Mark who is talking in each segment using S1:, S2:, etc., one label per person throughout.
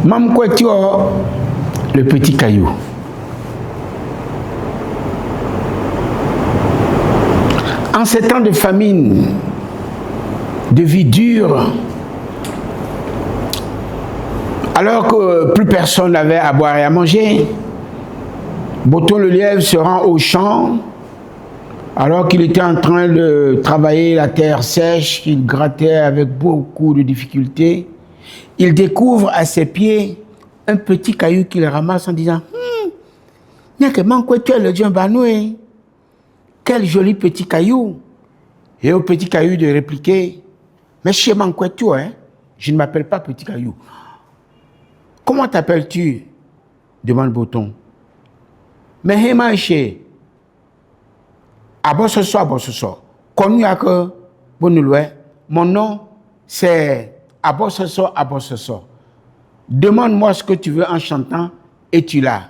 S1: Mam Kouetio, le petit caillou. En ces temps de famine, de vie dure, alors que plus personne n'avait à boire et à manger, Boton le lièvre se rend au champ, alors qu'il était en train de travailler la terre sèche, qu'il grattait avec beaucoup de difficultés. Il découvre à ses pieds un petit caillou qu'il ramasse en disant « N'y a que Mankwetio le Dieu Banoué, quel joli petit caillou !» Et au petit caillou de répliquer « Mais chez Mankwetio, hein, je ne m'appelle pas petit caillou. » « Comment t'appelles-tu » demande Boton. « Mais Hémanché, Abossoso, connu à que Bonouloué, mon nom c'est Abossoso. Demande-moi ce que tu veux en chantant et tu l'as. »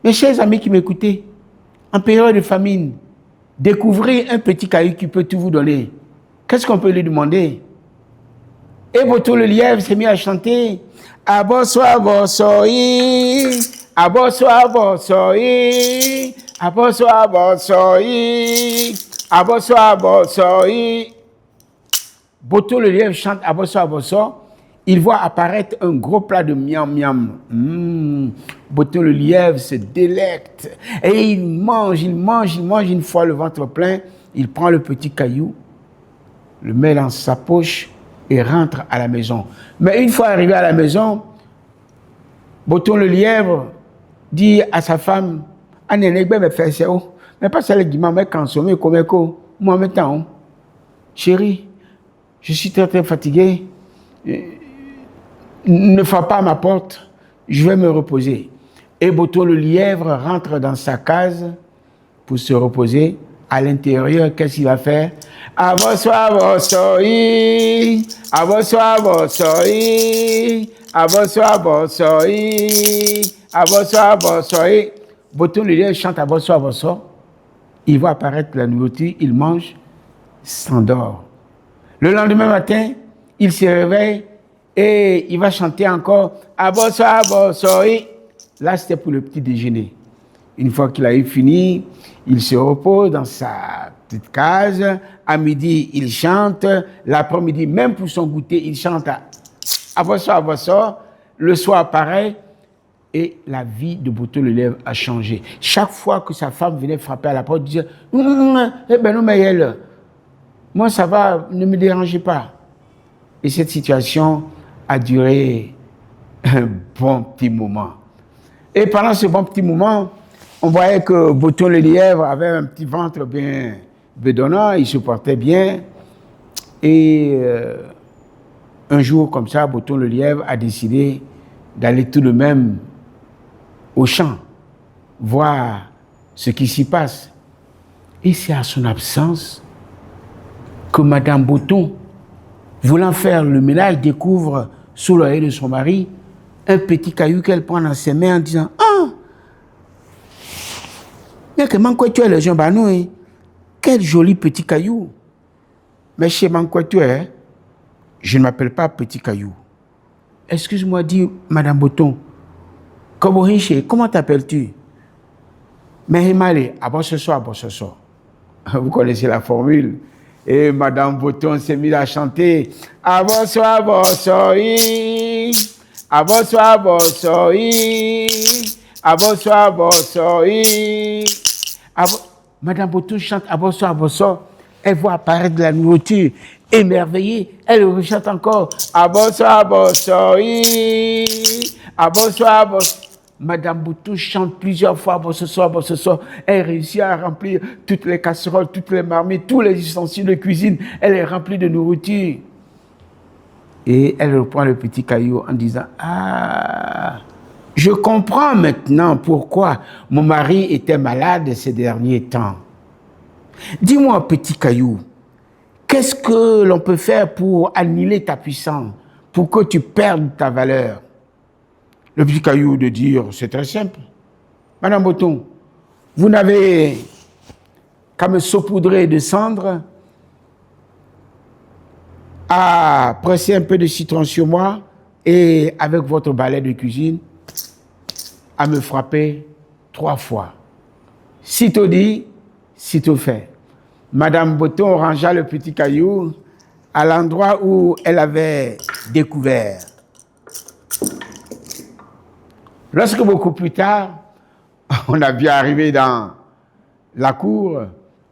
S1: Mes chers amis qui m'écoutez, en période de famine, découvrez un petit caillou qui peut tout vous donner. Qu'est-ce qu'on peut lui demander? Et Boton le lièvre s'est mis à chanter Abosso, Boton le lièvre chante Abosso. Il voit apparaître un gros plat de miam. Boton le lièvre se délecte. Et il mange une fois le ventre plein. Il prend le petit caillou, le met dans sa poche et rentre à la maison. Mais une fois arrivé à la maison, Boton le lièvre dit à sa femme, mais pas celle qui m'a consommé comme écho, moi maintenant, chérie, je suis très fatigué, ne frappe pas à ma porte, je vais me reposer. Et Boton le lièvre rentre dans sa case pour se reposer. À l'intérieur, qu'est-ce qu'il va faire? Abosso. Boton le lièvre chante Abosso. Il voit apparaître la nourriture, il mange, s'endort. Le lendemain matin, il se réveille et il va chanter encore Abosso. Là, c'était pour le petit déjeuner. Une fois qu'il a eu fini, il se repose dans sa petite case. À midi, il chante. L'après-midi, même pour son goûter, il chante Abosso. Le soir, pareil. Et la vie de Boton le lièvre a changé. Chaque fois que sa femme venait frapper à la porte, il disait moi, ça va, ne me dérangez pas. Et cette situation a duré un bon petit moment. Et pendant ce bon petit moment, on voyait que Boton le lièvre avait un petit ventre bien bedonnant, il se portait bien. Et un jour, comme ça, Boton le lièvre a décidé d'aller tout de même au champ, voir ce qui s'y passe. Et c'est à son absence que Madame Boton, voulant faire le ménage, découvre sous l'oreiller de son mari un petit caillou qu'elle prend dans ses mains en disant « Ah, mais que Mankwetio le Jean Banoué, quel joli petit caillou. Mais chez Mankwetio, je ne m'appelle pas petit caillou. Excuse-moi, dit Madame Boton. Comment t'appelles-tu? Mais Himale, Abosso. Vous connaissez la formule. Et Madame Boton s'est mise à chanter Abosso. Madame Boton chante Abosso. Elle voit apparaître de la nourriture. Émerveillée, elle rechante encore Abosso. Madame Boton chante plusieurs fois Abosso. Elle réussit à remplir toutes les casseroles, toutes les marmites, tous les ustensiles de cuisine. Elle est remplie de nourriture. Et elle reprend le petit caillou en disant Ah, je comprends maintenant pourquoi mon mari était malade ces derniers temps. Dis-moi, petit caillou, qu'est-ce que l'on peut faire pour annihiler ta puissance, pour que tu perdes ta valeur? Le petit caillou de dire, c'est très simple. Madame Boton, vous n'avez qu'à me saupoudrer de cendre, à presser un peu de citron sur moi, et avec votre balai de cuisine, à me frapper 3 fois. Sitôt dit, sitôt fait. Madame Botton rangea le petit caillou à l'endroit où elle avait découvert. Lorsque beaucoup plus tard, on a vu arriver dans la cour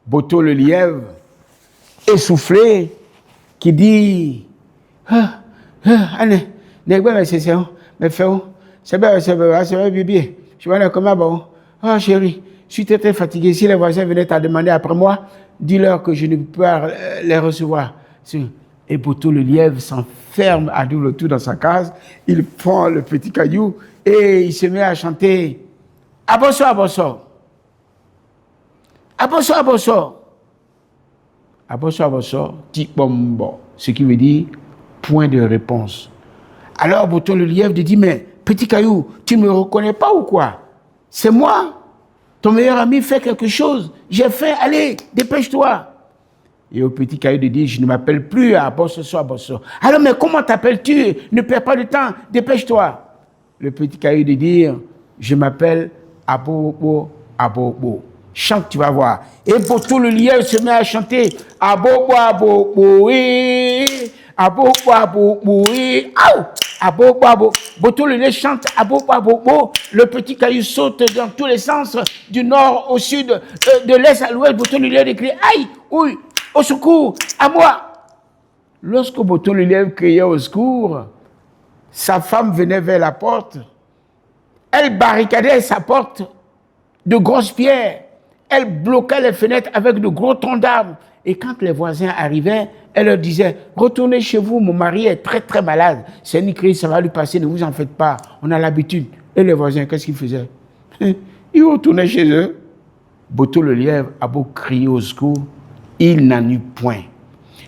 S1: Boto le lièvre, essoufflé, qui dit c'est bébé, je vais aller comment bon. Oh chérie, je suis très fatigué. Si les voisins venaient à demander après moi, dis-leur que je ne peux pas les recevoir. Et Boto le lièvre s'enferme à double tour dans sa case, il prend le petit caillou et il se met à chanter Abosso, abosso. Abosso, abosso. Abosso, abosso, tikbombo. Ce qui veut dire point de réponse. Alors Boto le lièvre dit, mais petit caillou, tu ne me reconnais pas ou quoi? C'est moi. Ton meilleur ami fait quelque chose. J'ai fait, allez, dépêche-toi. Et au petit caillou de dire, je ne m'appelle plus Abosso, abosso. Alors, mais comment t'appelles-tu? Ne perds pas de temps, dépêche-toi. Le petit caillou de dire, je m'appelle Abobo, Abobo. Chante, tu vas voir. Et Boto le lièvre se met à chanter Abobo, Abobo, Abobo, Abobo, aou, Abobo, Abobo. Boto le lièvre chante Abobo, Abobo. Le petit caillou saute dans tous les sens, du nord au sud, de l'est à l'ouest. Boto le lièvre crie aïe, oui, au secours, à moi. Lorsque Boto le lièvre criait au secours, sa femme venait vers la porte. Elle barricadait sa porte de grosses pierres. Elle bloquait les fenêtres avec de gros troncs d'arbres. Et quand les voisins arrivaient, elle leur disait, retournez chez vous, mon mari est très très malade. C'est une crise, ça va lui passer, ne vous en faites pas. On a l'habitude. Et les voisins, qu'est-ce qu'ils faisaient? Ils retournaient chez eux. Boto le lièvre a beau crier au secours, il n'en eut point.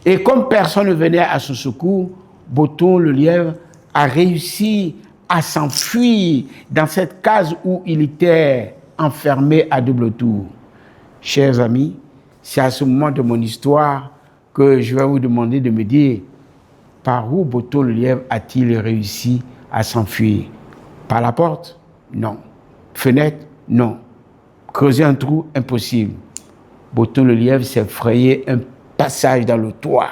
S1: Et comme personne ne venait à son secours, Boto le lièvre a réussi à s'enfuir dans cette case où il était enfermé à double tour. Chers amis, c'est à ce moment de mon histoire que je vais vous demander de me dire par où Boto le lièvre a-t-il réussi à s'enfuir? Par la porte? Non. Fenêtre? Non. Creuser un trou? Impossible. Boto le lièvre s'est frayé un passage dans le toit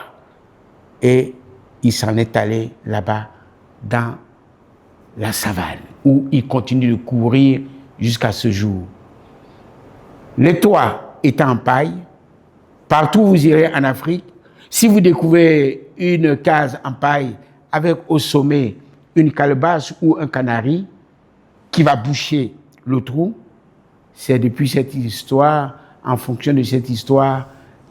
S1: et il s'en est allé là-bas dans la savane où il continue de courir jusqu'à ce jour. Les toits étant en paille, partout où vous irez en Afrique, si vous découvrez une case en paille avec au sommet une calebasse ou un canari qui va boucher le trou, c'est depuis cette histoire, en fonction de cette histoire,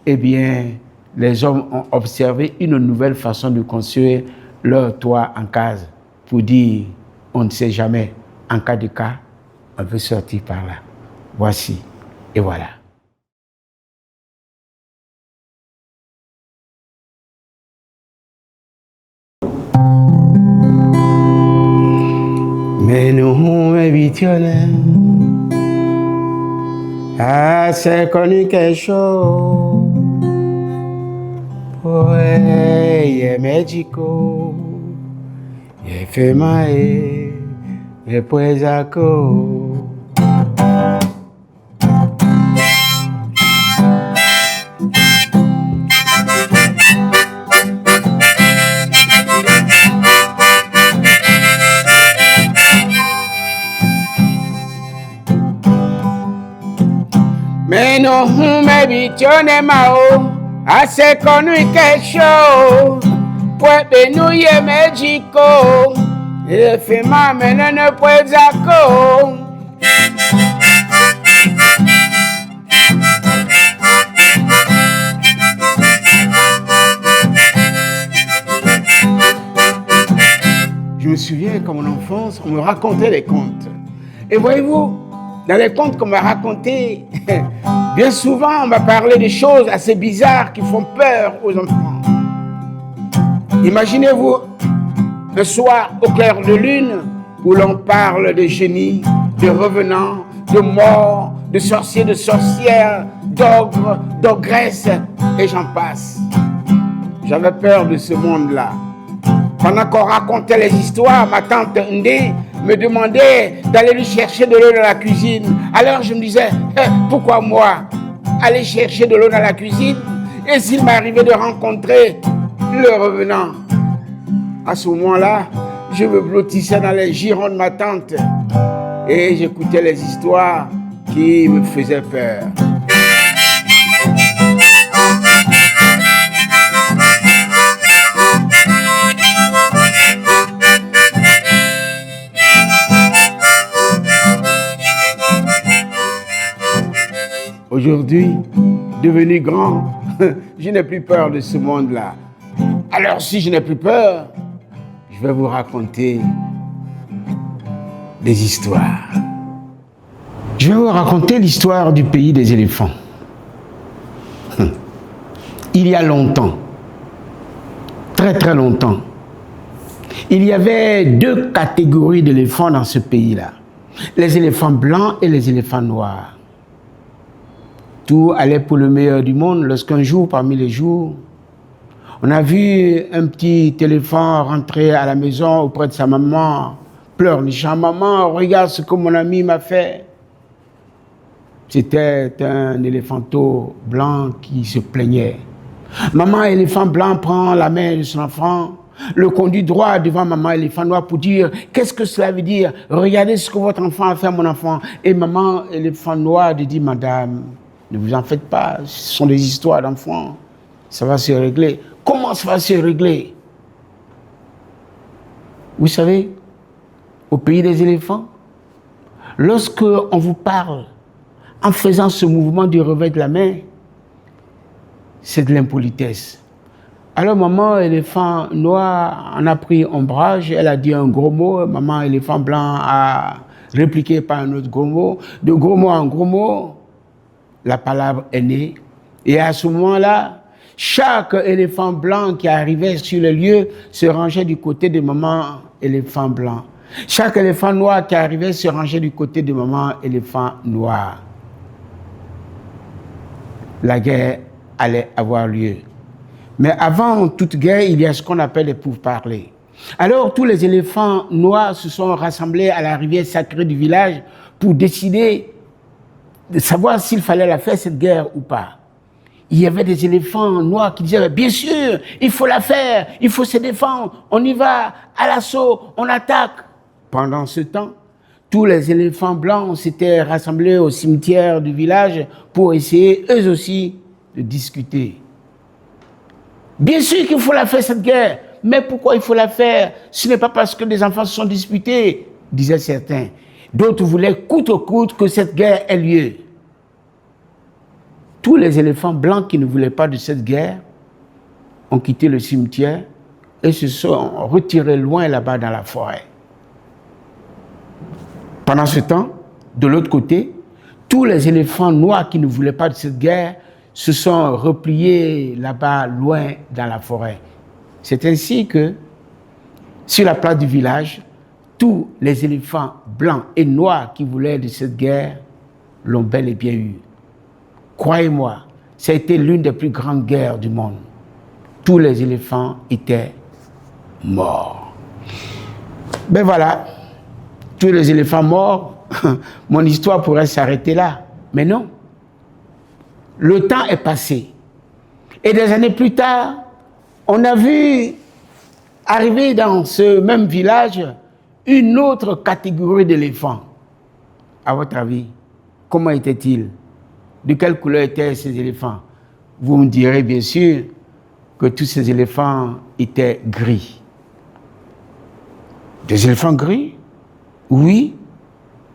S1: eh bien, les hommes ont observé une nouvelle façon de construire leur toit en case pour dire, on ne sait jamais, en cas de cas, on peut sortir par là. Voici. Et voilà. Mais nous évitons à ce connu quelque chose pour les médicaux et fait mal et puis à cause. Mais non, mais bichonne mao, assez connu quelque chose, pour benouiller Mexico, et fait ma mène ne peut acco. Je me souviens qu'à mon enfance, on me racontait des contes. Et voyez-vous, dans les contes qu'on m'a racontés, bien souvent on m'a parlé de choses assez bizarres qui font peur aux enfants. Imaginez-vous un soir au clair de lune où l'on parle de génies, de revenants, de morts, de sorciers, de sorcières, d'ogres, d'ogresses et j'en passe. J'avais peur de ce monde-là. Pendant qu'on racontait les histoires, ma tante Ndé me demandait d'aller lui chercher de l'eau dans la cuisine. Alors je me disais, pourquoi moi aller chercher de l'eau dans la cuisine? Et s'il m'arrivait de rencontrer le revenant? À ce moment-là, je me blottissais dans les girons de ma tante et j'écoutais les histoires qui me faisaient peur. Aujourd'hui, devenu grand, je n'ai plus peur de ce monde-là. Alors si je n'ai plus peur, je vais vous raconter des histoires. Je vais vous raconter l'histoire du pays des éléphants. Il y a longtemps, très très longtemps, il y avait deux catégories d'éléphants dans ce pays-là. Les éléphants blancs et les éléphants noirs. Tout allait pour le meilleur du monde lorsqu'un jour, parmi les jours, on a vu un petit éléphant rentrer à la maison auprès de sa maman, pleurnichant. Maman, regarde ce que mon ami m'a fait. C'était un éléphanteau blanc qui se plaignait. Maman éléphant blanc prend la main de son enfant, le conduit droit devant maman éléphant noir pour dire qu'est-ce que cela veut dire? Regardez ce que votre enfant a fait à mon enfant. Et maman éléphant noir lui dit, madame, ne vous en faites pas, ce sont des histoires d'enfants, ça va se régler. Comment ça va se régler? Vous savez, au pays des éléphants, lorsque on vous parle en faisant ce mouvement du revers de la main, c'est de l'impolitesse. Alors maman éléphant noir en a pris ombrage, elle a dit un gros mot, maman éléphant blanc a répliqué par un autre gros mot, de gros mot en gros mot, la palabre est née. Et à ce moment-là, chaque éléphant blanc qui arrivait sur le lieu se rangeait du côté de maman éléphant blanc. Chaque éléphant noir qui arrivait se rangeait du côté de maman éléphant noir. La guerre allait avoir lieu. Mais avant toute guerre, il y a ce qu'on appelle les pourparlers. Alors tous les éléphants noirs se sont rassemblés à la rivière sacrée du village pour décider de savoir s'il fallait la faire cette guerre ou pas. Il y avait des éléphants noirs qui disaient, bien sûr, il faut la faire, il faut se défendre, on y va, à l'assaut, on attaque. Pendant ce temps, tous les éléphants blancs s'étaient rassemblés au cimetière du village pour essayer, eux aussi, de discuter. Bien sûr qu'il faut la faire cette guerre, mais pourquoi il faut la faire? Ce n'est pas parce que des enfants se sont disputés, disaient certains. D'autres voulaient coûte que coûte que cette guerre ait lieu. Tous les éléphants blancs qui ne voulaient pas de cette guerre ont quitté le cimetière et se sont retirés loin là-bas dans la forêt. Pendant ce temps, de l'autre côté, tous les éléphants noirs qui ne voulaient pas de cette guerre se sont repliés là-bas loin dans la forêt. C'est ainsi que, sur la place du village, tous les éléphants blancs et noirs qui voulaient de cette guerre l'ont bel et bien eu. Croyez-moi, ça a été l'une des plus grandes guerres du monde. Tous les éléphants étaient morts. Ben voilà, tous les éléphants morts, mon histoire pourrait s'arrêter là. Mais non. Le temps est passé. Et des années plus tard, on a vu arriver dans ce même village une autre catégorie d'éléphants. À votre avis, comment étaient-ils? De quelle couleur étaient ces éléphants? Vous me direz bien sûr que tous ces éléphants étaient gris. Des éléphants gris? Oui.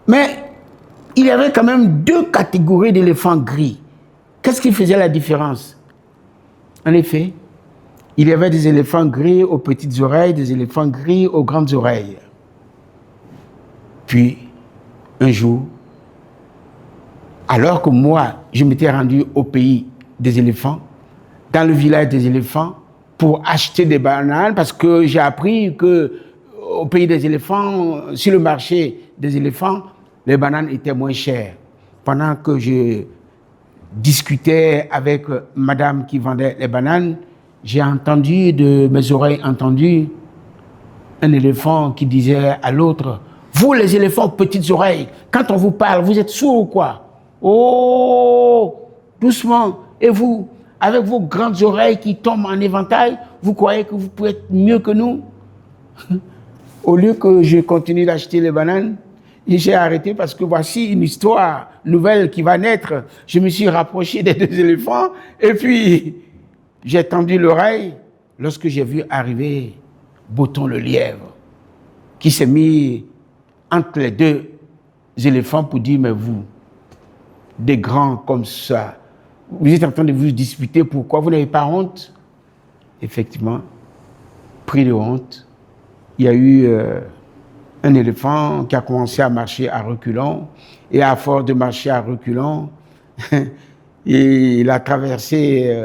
S1: Mais il y avait quand même deux catégories d'éléphants gris. Qu'est-ce qui faisait la différence? En effet, il y avait des éléphants gris aux petites oreilles, des éléphants gris aux grandes oreilles. Puis, un jour, alors que moi, je m'étais rendu au pays des éléphants, dans le village des éléphants, pour acheter des bananes, parce que j'ai appris qu'au pays des éléphants, sur le marché des éléphants, les bananes étaient moins chères. Pendant que je discutais avec madame qui vendait les bananes, j'ai entendu, de mes oreilles entendues, un éléphant qui disait à l'autre, vous les éléphants petites oreilles, quand on vous parle, vous êtes sourds ou quoi? Oh, doucement. Et vous, avec vos grandes oreilles qui tombent en éventail, vous croyez que vous pouvez être mieux que nous? Au lieu que je continue d'acheter les bananes, j'ai arrêté parce que voici une histoire nouvelle qui va naître. Je me suis rapproché des deux éléphants et puis j'ai tendu l'oreille lorsque j'ai vu arriver Bouton le lièvre qui s'est mis entre les deux éléphants pour dire, mais vous, des grands comme ça, vous êtes en train de vous disputer, pourquoi vous n'avez pas honte? Effectivement, pris de honte, il y a eu un éléphant qui a commencé à marcher à reculons, et à force de marcher à reculons, il a traversé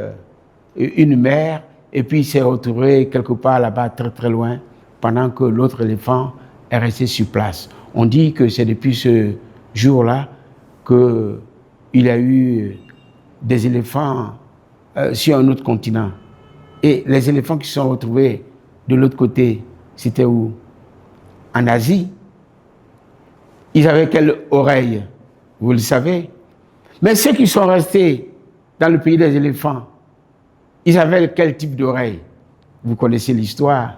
S1: une mer, et puis il s'est retrouvé quelque part là-bas, très très loin, pendant que l'autre éléphant est resté sur place. On dit que c'est depuis ce jour-là qu'il y a eu des éléphants sur un autre continent. Et les éléphants qui se sont retrouvés de l'autre côté, c'était où? En Asie. Ils avaient quelle oreille? Vous le savez. Mais ceux qui sont restés dans le pays des éléphants, ils avaient quel type d'oreille? Vous connaissez l'histoire.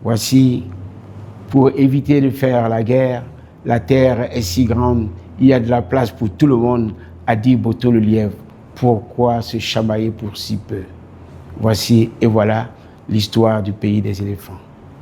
S1: Voici, pour éviter de faire la guerre, la terre est si grande, il y a de la place pour tout le monde, a dit Bouton le lièvre. Pourquoi se chamailler pour si peu? Voici et voilà l'histoire du pays des éléphants.